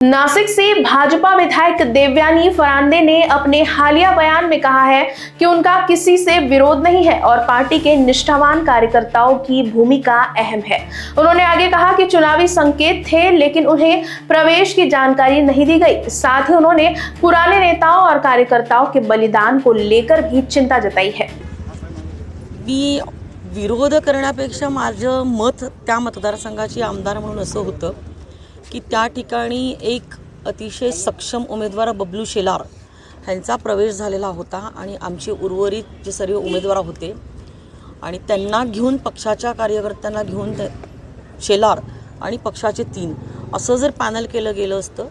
नासिक से भाजपा विधायक देवयानी फरांदे ने अपने हालिया बयान में कहा है कि उनका किसी से विरोध नहीं है और पार्टी के निष्ठावान कार्यकर्ताओं की भूमिका अहम है। उन्होंने आगे कहा कि चुनावी संकेत थे लेकिन उन्हें प्रवेश की जानकारी नहीं दी गई। साथ ही उन्होंने पुराने नेताओं और कार्यकर्ताओं के बलिदान को लेकर भी चिंता जताई है। विरोध करण्यापेक्षा माझं मत त्या मतदारसंघाची आमदार म्हणून असं होतं की त्या ठिकाणी एक अतिशय सक्षम उमेदवार बबलू शेलार यांचा प्रवेश झालेला होता आणि आमचे उर्वरित जे सर्व उमेदवार होते आणि त्यांना घेऊन पक्षाच्या कार्यकर्त्यांना घेऊन शेलार आणि पक्षाचे 3 असं जर पॅनल केलं गेलं असतं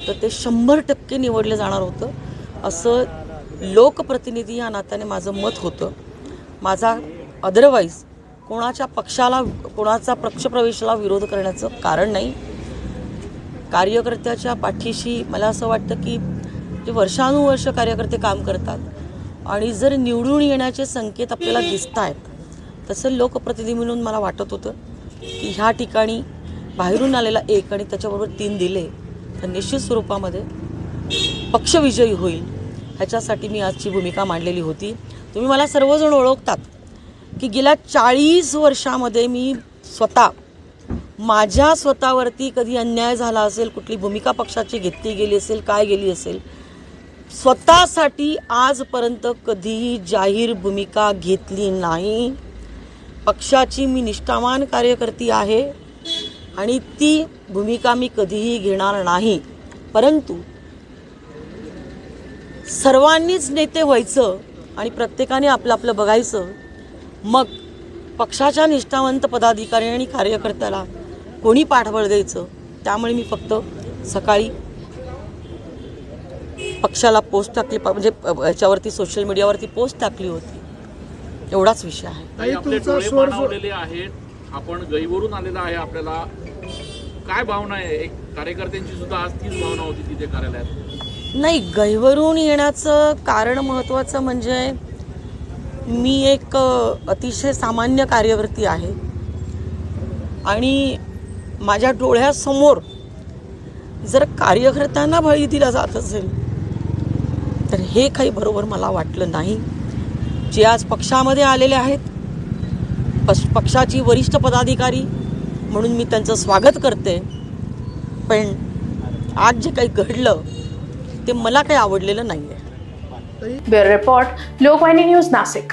तर ते 100% निवडले जाणार होतं असं लोकप्रतिनिधी या नात्याने माझं मत होतं। माझा अदरवाईज कोणाच्या पक्षाला कोणाचा पक्षप्रवेशाला विरोध करण्याचं कारण नाही। कार्यकर्त्याच्या पाठीशी मला असं वाटतं की जे वर्षानुवर्ष कार्यकर्ते काम करतात आणि जर निवडून येण्याचे संकेत आपल्याला दिसत आहेत तसं लोकप्रतिनिधी म्हणून मला वाटत होतं की ह्या ठिकाणी बाहेरून आलेला 1 आणि त्याच्याबरोबर 3 दिले तर निश्चित स्वरूपामध्ये पक्ष विजयी होईल ह्याच्यासाठी मी आजची भूमिका मांडलेली होती। तुम्ही मला सर्वजण ओळखतात की गेल्या 40 वर्षामध्ये मी माझ्या स्वतःवरती कधी अन्याय झाला असेल, कुठली भूमिका पक्षाची घेतली गेली असेल, काय गेली असेल, स्वतःसाठी आजपर्यंत कधीही जाहीर भूमिका घेतली नाही। पक्षाची मी निष्ठावान कार्यकर्ती आहे आणि ती भूमिका मी कधीही घेणार नाही। परंतु सर्वांनीच नेते व्हायचं आणि प्रत्येकाने आपलं आपलं बघायचं, मग पक्षाच्या निष्ठावंत पदाधिकारी आणि कार्यकर्त्याला कोणी पाठबळ द्यायचं। त्यामुळे मी फक्त सकाळी पक्षाला पोस्ट टाकली, म्हणजे याच्यावरती सोशल मीडियावरती पोस्ट टाकली होती, एवढाच विषय आहे। आपण गैवरून आलेला आहे, आपल्याला काय भावना आहे? एक कार्यकर्त्यांची सुद्धा आज तीच भावना होती तिथे कार्यालयात। नाही, गैवरून येण्याचं कारण महत्त्वाचं म्हणजे मी एक अतिशय सामान्य कार्यकर्ती आहे आणि माझ्या डोळ्यासमोर जर कार्यकर्त्यांना बळी दिला जात असेल तर हे काही बरोबर मला वाटलं नाही। जे आज पक्षामध्ये आलेले आहेत, पक्षाची वरिष्ठ पदाधिकारी म्हणून मी त्यांचं स्वागत करते, पण आज जे काही घडलं ते मला काही आवडलेलं नाही आहे। Bureau report, Lokvahini news, Nashik.